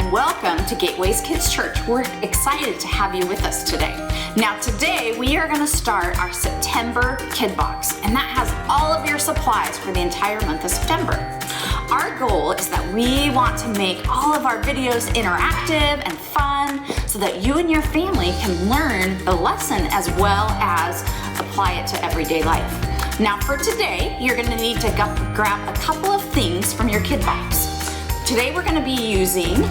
and welcome to GateWay's Kids Church. We're excited to have you with us today. Now today we are going to start our September Kid Box, and that has all of your supplies for the entire month of September. Our goal is that we want to make all of our videos interactive and fun so that you and your family can learn the lesson as well as apply it to everyday life. Now for today, you're going to need to grab a couple of things from your Kid Box. Today we're going to be using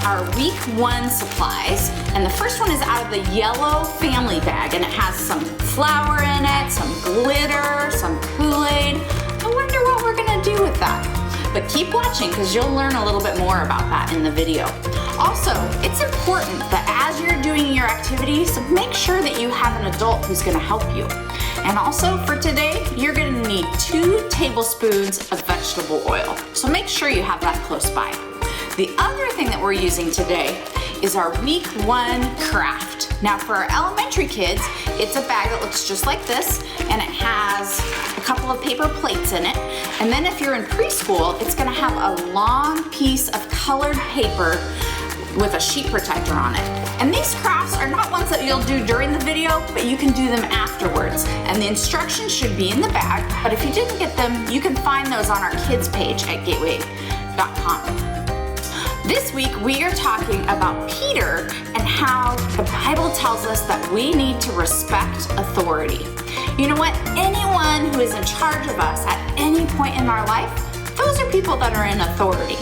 our week 1 supplies, and the first one is out of the yellow family bag, and it has some flour in it, some glitter, some Kool-Aid. I wonder what we're going to do with that. But keep watching because you'll learn a little bit more about that in the video. Also, it's important that as you're doing your activities, make sure that you have an adult who's going to help you. And also for today, you're going to need 2 tablespoons of vegetable oil. So make sure you have that close by. The other thing that we're using today is our week 1 craft. Now for our elementary kids, it's a bag that looks just like this, and it has a couple of paper plates in it. And then if you're in preschool, it's going to have a long piece of colored paper with a sheet protector on it. And these crafts are not ones that you'll do during the video, but you can do them afterwards. And the instructions should be in the bag, but if you didn't get them, you can find those on our kids page at gateway.com. This week we are talking about Peter and how the Bible tells us that we need to respect authority. You know what? Anyone who is in charge of us at any point in our life, those are people that are in authority.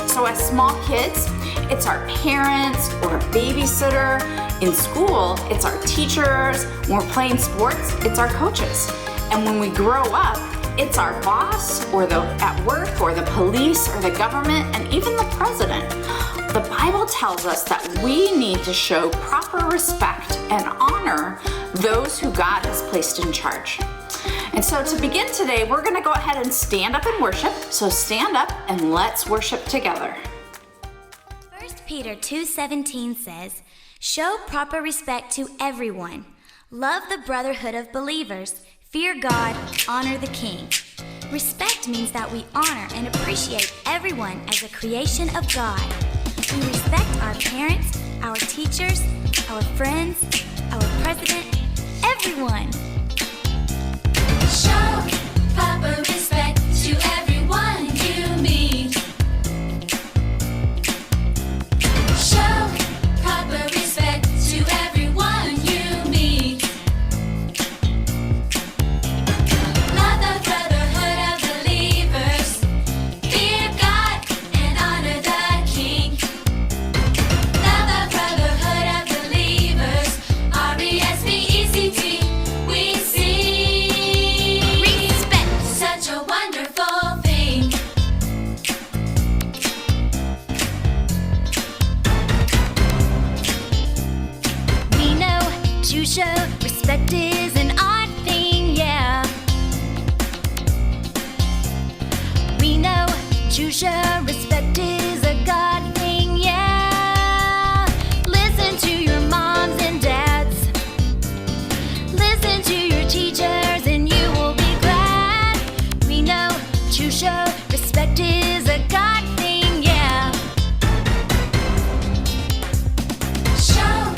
So as small kids, it's our parents or a babysitter. In school, it's our teachers. When we're playing sports, it's our coaches. And when we grow up, it's our boss or at work or the police or the government and even the president. The Bible tells us that we need to show proper respect and honor those who God has placed in charge. And so to begin today, we're going to go ahead and stand up and worship. So stand up and let's worship together. 1 Peter 2:17 says, "Show proper respect to everyone. Love the brotherhood of believers. Fear God, honor the King." Respect means that we honor and appreciate everyone as a creation of God. We respect our parents, our teachers, our friends, our president, everyone. Show proper respect to everyone you meet. Show proper respect to everyone you meet. Love the brotherhood of believers. Fear God and honor the King. Love the brotherhood of believers. R-E-S-P-E-C-T. We see respect, such a wonderful thing. We know to show respect is an odd thing, yeah. We know to show respect is a God thing, yeah. Listen to your moms and dads. Listen to your teachers and you will be glad. We know to show respect is a God thing, yeah. Show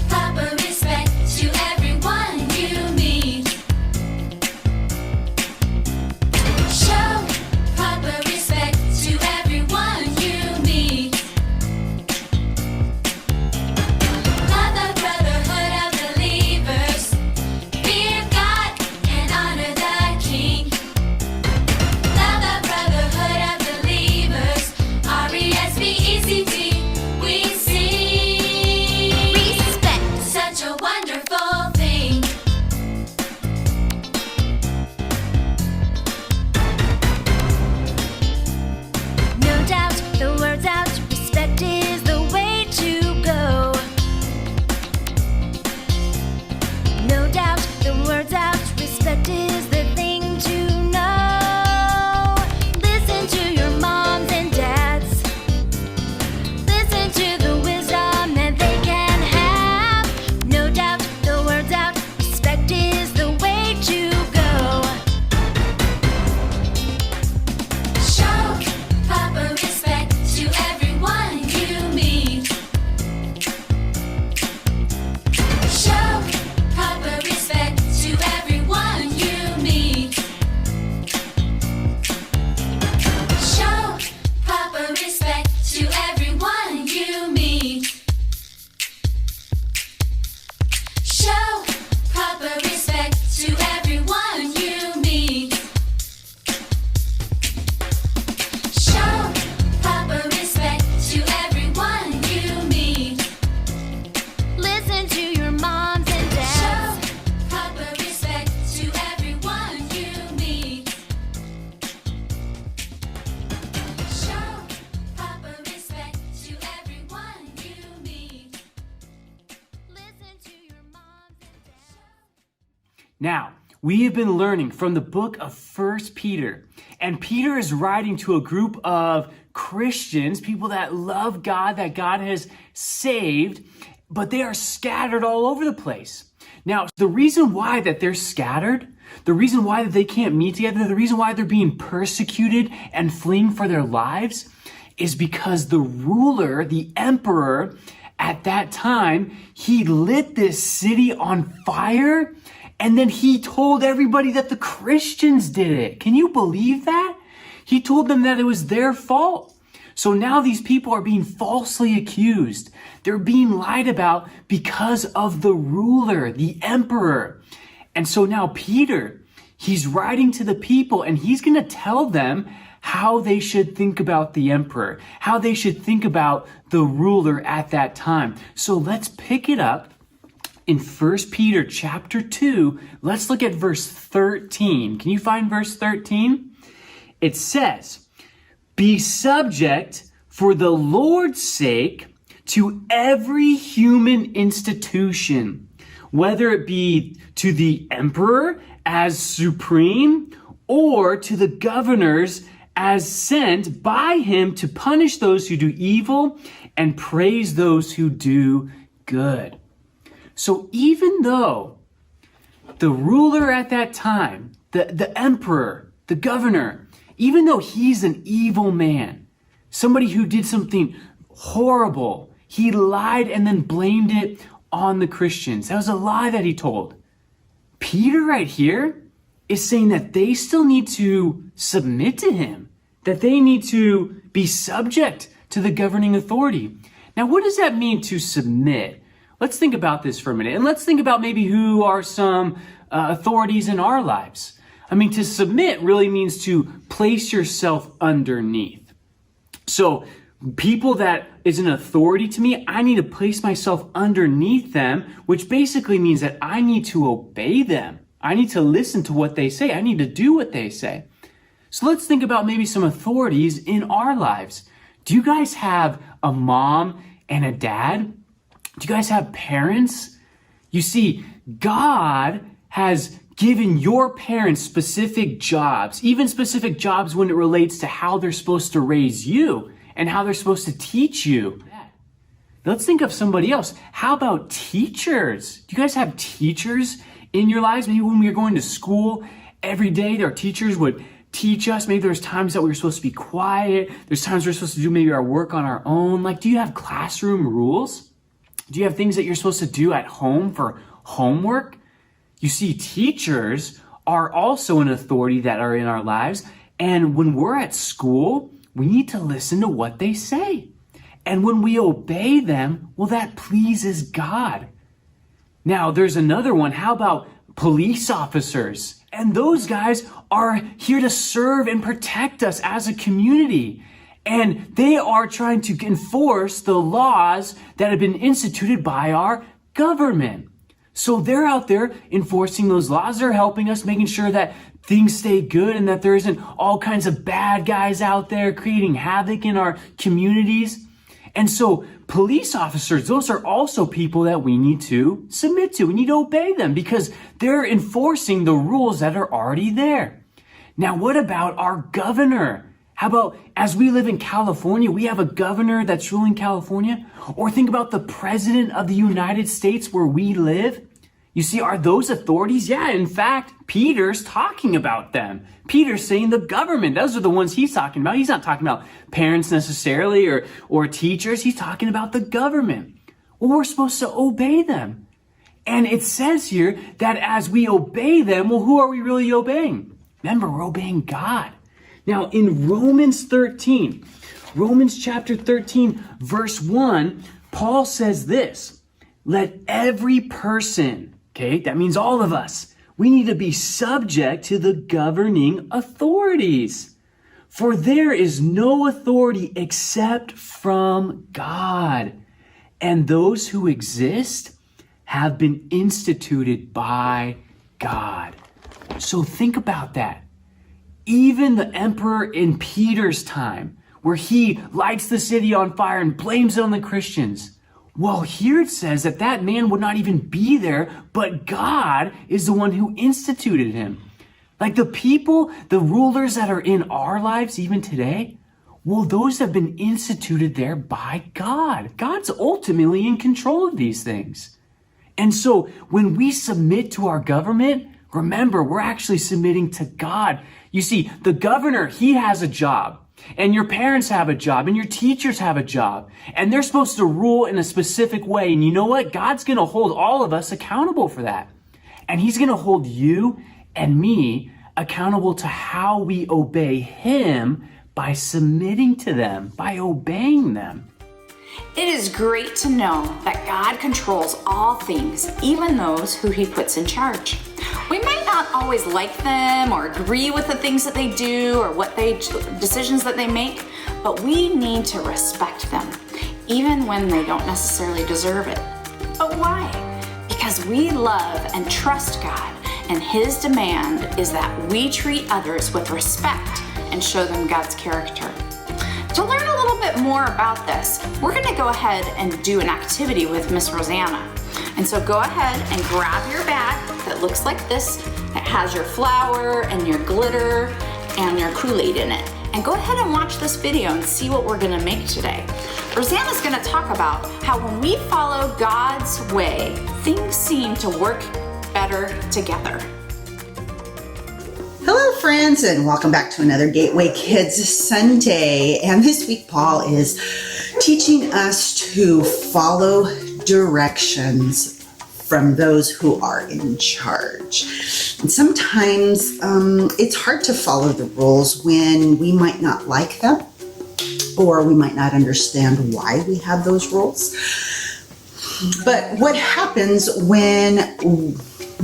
proper respect to everyone you meet. Show proper respect to everyone you meet. Love the brotherhood of believers. Fear God and honor the King. Love the brotherhood Now, we have been learning from the book of 1 Peter, and Peter is writing to a group of Christians, people that love God, that God has saved, but they are scattered all over the place. Now, the reason why that they're scattered, the reason why that they can't meet together, the reason why they're being persecuted and fleeing for their lives is because the ruler, the emperor, at that time, he lit this city on fire, and then he told everybody that the Christians did it. Can you believe that? He told them that it was their fault. So now these people are being falsely accused. They're being lied about because of the ruler, the emperor. And so now Peter, he's writing to the people, and he's going to tell them how they should think about the emperor, how they should think about the ruler at that time. So let's pick it up in 1 Peter chapter 2. Let's look at verse 13. Can you find verse 13? It says, "Be subject for the Lord's sake to every human institution, whether it be to the emperor as supreme or to the governors as sent by him to punish those who do evil and praise those who do good." So even though the ruler at that time, the emperor, the governor, even though he's an evil man, somebody who did something horrible, he lied and then blamed it on the Christians. That was a lie that he told. Peter right here is saying that they still need to submit to him, that they need to be subject to the governing authority. Now, what does that mean to submit? Let's think about this for a minute, and let's think about maybe who are some authorities in our lives. I mean, to submit really means to place yourself underneath. So people that is an authority to me, I need to place myself underneath them, which basically means that I need to obey them. I need to listen to what they say. I need to do what they say. So let's think about maybe some authorities in our lives. Do you guys have a mom and a dad? Do you guys have parents? You see, God has given your parents specific jobs, even specific jobs when it relates to how they're supposed to raise you and how they're supposed to teach you. Let's think of somebody else. How about teachers? Do you guys have teachers in your lives? Maybe when we were going to school every day, our teachers would teach us. Maybe there's times that we were supposed to be quiet. There's times we're supposed to do maybe our work on our own. Like, do you have classroom rules? Do you have things that you're supposed to do at home for homework? You see, teachers are also an authority that are in our lives. And when we're at school, we need to listen to what they say. And when we obey them, well, that pleases God. Now, there's another one. How about police officers? And those guys are here to serve and protect us as a community. And they are trying to enforce the laws that have been instituted by our government. So they're out there enforcing those laws. They're helping us, making sure that things stay good and that there isn't all kinds of bad guys out there creating havoc in our communities. And so police officers, those are also people that we need to submit to. We need to obey them because they're enforcing the rules that are already there. Now, what about our governor? How about as we live in California, we have a governor that's ruling California? Or think about the president of the United States where we live. You see, are those authorities? Yeah, in fact, Peter's talking about them. Peter's saying the government, those are the ones he's talking about. He's not talking about parents necessarily or teachers. He's talking about the government. Well, we're supposed to obey them. And it says here that as we obey them, well, who are we really obeying? Remember, we're obeying God. Now, in Romans chapter 13, verse 1, Paul says this, "Let every person," okay, that means all of us, we need to be subject to the governing authorities. "For there is no authority except from God, and those who exist have been instituted by God." So think about that. Even the emperor in Peter's time, where he lights the city on fire and blames it on the Christians, Well, here it says that that man would not even be there, but God is the one who instituted him. Like the people, the rulers that are in our lives even today, well, those have been instituted there by God. God's ultimately in control of these things. And so when we submit to our government, remember, we're actually submitting to God. You see, the governor, he has a job. And your parents have a job, and your teachers have a job, and they're supposed to rule in a specific way. And you know what? God's going to hold all of us accountable for that. And he's going to hold you and me accountable to how we obey him by submitting to them, by obeying them. It is great to know that God controls all things, even those who he puts in charge. We might not always like them or agree with the things that they do or decisions that they make, but we need to respect them, even when they don't necessarily deserve it. But why? Because we love and trust God, and his demand is that we treat others with respect and show them God's character. To learn a little bit more about this, we're going to go ahead and do an activity with Miss Rosanna. And so go ahead and grab your bag that looks like this. It has your flour and your glitter and your Kool-Aid in it. And go ahead and watch this video and see what we're going to make today. Rosanna's going to talk about how when we follow God's way, things seem to work better together. Hello friends, and welcome back to another Gateway Kids Sunday. And this week Paul is teaching us to follow directions from those who are in charge. And sometimes it's hard to follow the rules when we might not like them, or we might not understand why we have those rules. But what happens when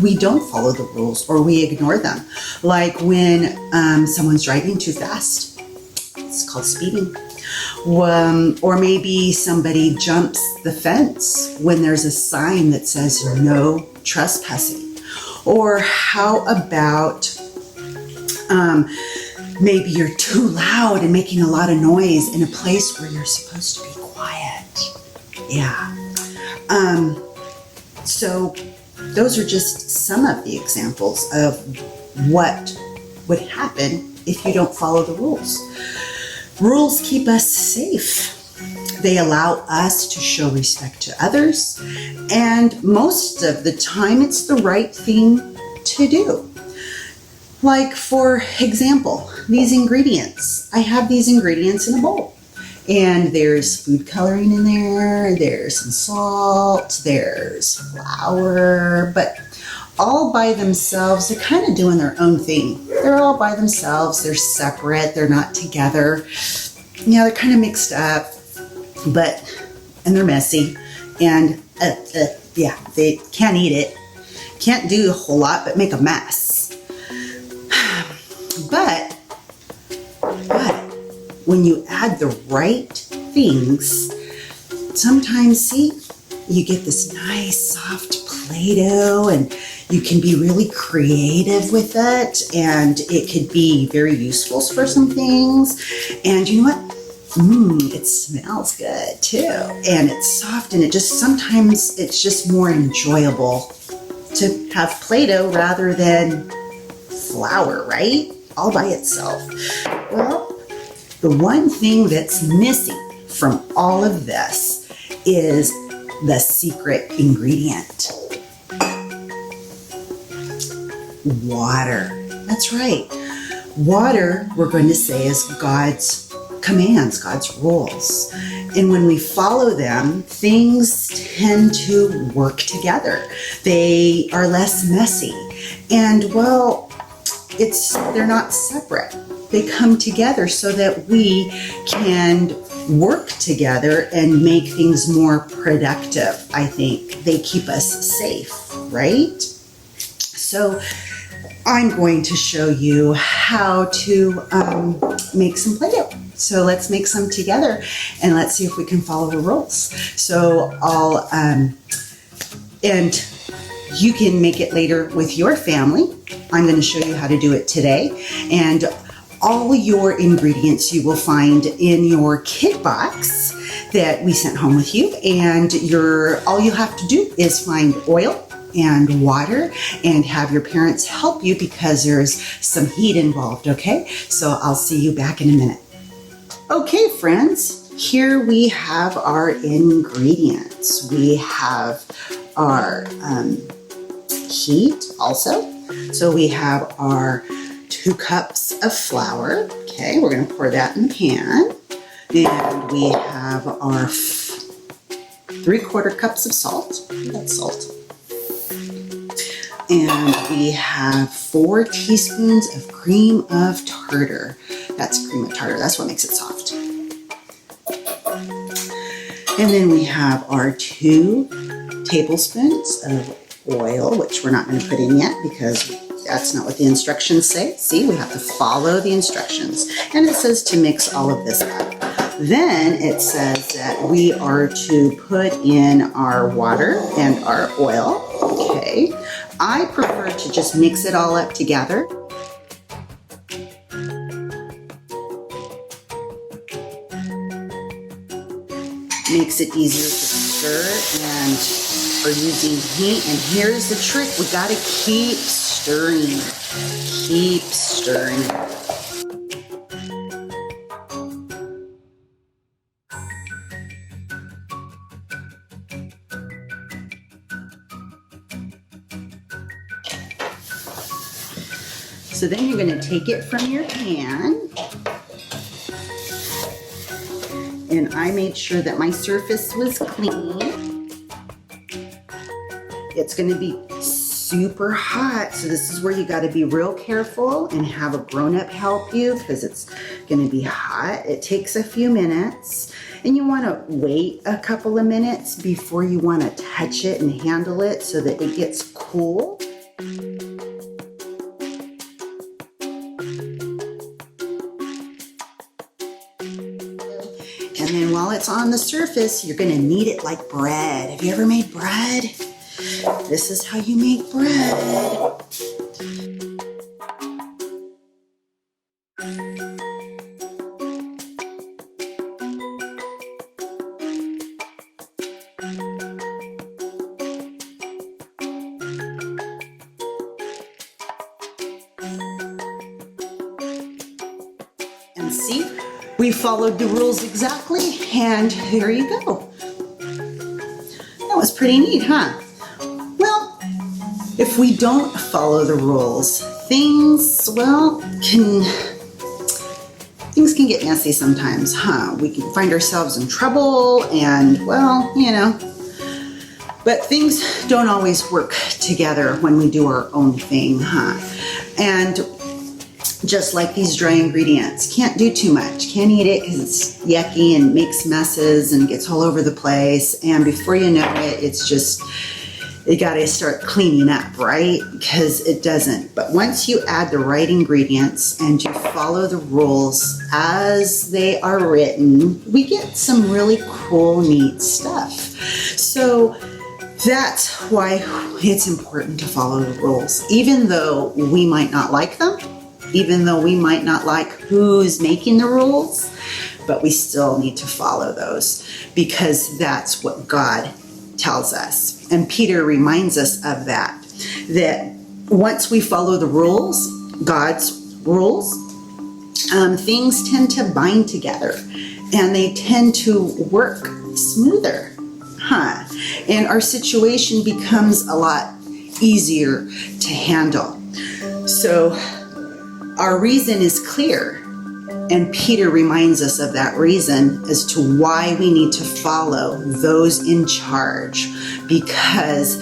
we don't follow the rules or we ignore them? Like when someone's driving too fast, it's called speeding. Or maybe somebody jumps the fence when there's a sign that says no trespassing. Or how about maybe you're too loud and making a lot of noise in a place where you're supposed to be quiet. Yeah. So those are just some of the examples of what would happen if you don't follow the rules. Rules keep us safe. They allow us to show respect to others, and most of the time it's the right thing to do. Like, for example, these ingredients. I have these ingredients in a bowl. And there's food coloring in there, there's some salt, there's flour, but all by themselves, they're kind of doing their own thing. They're all by themselves, they're separate, they're not together. Yeah, they're kind of mixed up, and they're messy, and they can't eat it. Can't do a whole lot but make a mess. But when you add the right things, sometimes, see, you get this nice soft Play-Doh, and you can be really creative with it, and it could be very useful for some things. And you know what? It smells good too, and it's soft, and sometimes it's just more enjoyable to have Play-Doh rather than flour, right? All by itself. Well, the one thing that's missing from all of this is the secret ingredient. Water. That's right. Water, we're going to say, is God's commands, God's rules. And when we follow them, things tend to work together. They are less messy. And, well, they're not separate. They come together so that we can work together and make things more productive. I think they keep us safe, right? So I'm going to show you how to make some Play-Doh. So let's make some together and let's see if we can follow the rules. So and you can make it later with your family. I'm going to show you how to do it today. And all your ingredients you will find in your kit box. that we sent home with you, and all you have to do is find oil and water and have your parents help you because there's some heat involved, okay? So I'll see you back in a minute. Okay, friends, here we have our ingredients. We have our heat also. So we have our 2 cups of flour. Okay, we're gonna pour that in the pan. And we have our 3/4 cups of salt. That's salt. And we have 4 teaspoons of cream of tartar. That's cream of tartar, that's what makes it soft. And then we have our 2 tablespoons of oil, which we're not going to put in yet because that's not what the instructions say. See, we have to follow the instructions. And it says to mix all of this up. Then it says that we are to put in our water and our oil. Okay. I prefer to just mix it all up together. Makes it easier to stir and we're using heat. And here's the trick. We got to keep stirring. Keep stirring. So then you're going to take it from your pan. And I made sure that my surface was clean. It's going to be super hot, so this is where you got to be real careful and have a grown-up help you because it's going to be hot. It takes a few minutes, and you want to wait a couple of minutes before you want to touch it and handle it so that it gets cool. And then while it's on the surface, you're going to knead it like bread. Have you ever made bread? This is how you make bread. And see, we followed the rules exactly, and there you go. That was pretty neat, huh? Well, if we don't follow the rules, things can get messy sometimes, huh? We can find ourselves in trouble and, well, you know. But things don't always work together when we do our own thing, huh? And just like these dry ingredients, can't do too much. Can't eat it because it's yucky and makes messes and gets all over the place. And before you know it, it's just, you gotta start cleaning up, right? Because it doesn't. But once you add the right ingredients and you follow the rules as they are written, we get some really cool, neat stuff. So that's why it's important to follow the rules. Even though we might not like them, even though we might not like who's making the rules, but we still need to follow those because that's what God tells us. And Peter reminds us of that once we follow the rules, God's rules, things tend to bind together and they tend to work smoother, huh? And our situation becomes a lot easier to handle. So our reason is clear, and Peter reminds us of that reason as to why we need to follow those in charge, because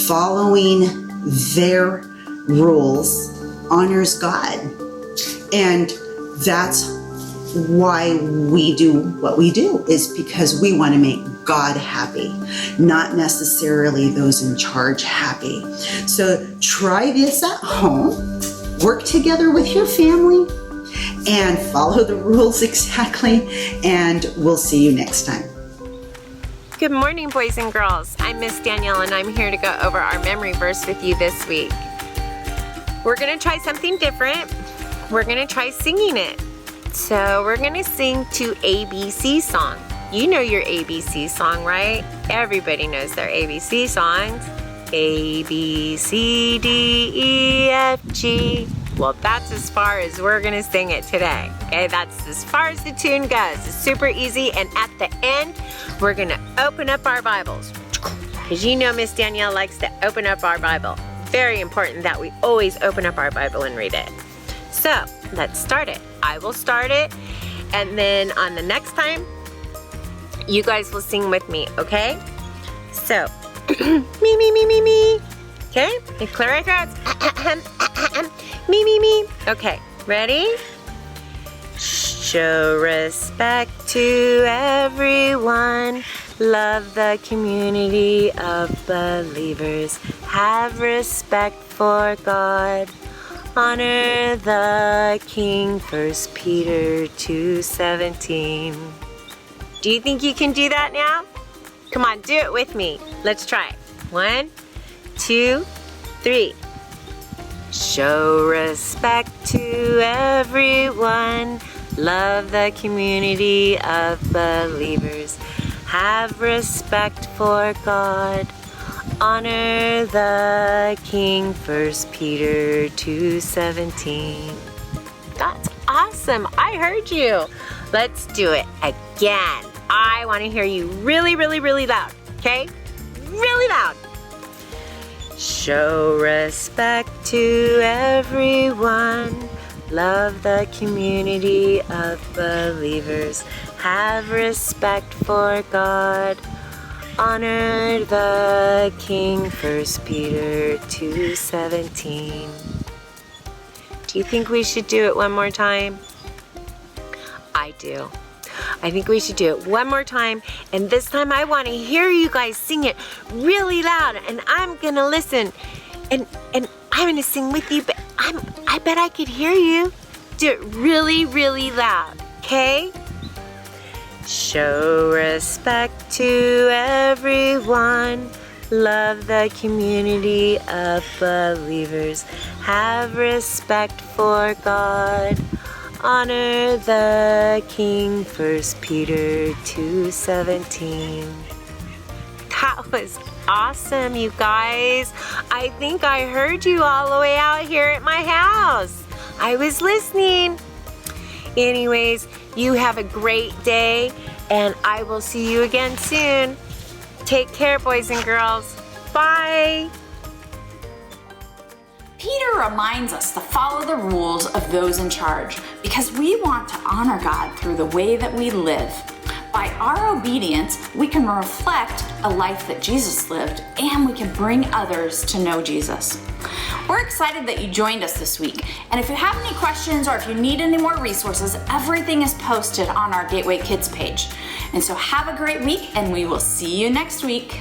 following their rules honors God. And that's why we do what we do, is because we want to make God happy, not necessarily those in charge happy. So try this at home. Work together with your family and follow the rules exactly, and we'll see you next time. Good morning, boys and girls. I'm Miss Danielle, and I'm here to go over our memory verse with you this week. We're going to try something different. We're going to try singing it. So we're going to sing to ABC song. You know your ABC song, right? Everybody knows their ABC songs. A, B, C, D, E, F, G. Well, that's as far as we're gonna sing it today. Okay, that's as far as the tune goes. It's super easy, and at the end, we're gonna open up our Bibles. Because you know Miss Danielle likes to open up our Bible. Very important that we always open up our Bible and read it. So, let's start it. I will start it, and then on the next time, you guys will sing with me, okay? So, me, me, me, me, me. Okay, and clear our throats. Me, me, me. Okay, ready? Show respect to everyone. Love the community of believers. Have respect for God. Honor the King. 1 Peter 2:17. Do you think you can do that now? Come on, do it with me. Let's try it. 1, 2, 3. Show respect to everyone. Love the community of believers. Have respect for God. Honor the King. 1 Peter 2:17. That's awesome. I heard you. Let's do it again. I want to hear you really, really, really loud. Okay? Really loud. Show respect to everyone. Love the community of believers. Have respect for God. Honor the King. 1 Peter 2:17. Do you think we should do it one more time? I do. I think we should do it one more time, and this time I want to hear you guys sing it really loud, and I'm gonna listen, and I'm gonna sing with you, but I bet I could hear you. Do it really, really loud, okay? Show respect to everyone. Love the community of believers. Have respect for God. Honor the King. 1 Peter 2:17. That was awesome, you guys. I think I heard you all the way out here at my house. I was listening. Anyways, you have a great day, and I will see you again soon. Take care, boys and girls. Bye. Peter reminds us to follow the rules of those in charge because we want to honor God through the way that we live. By our obedience, we can reflect a life that Jesus lived, and we can bring others to know Jesus. We're excited that you joined us this week, and if you have any questions or if you need any more resources, everything is posted on our Gateway Kids page. And so have a great week, and we will see you next week.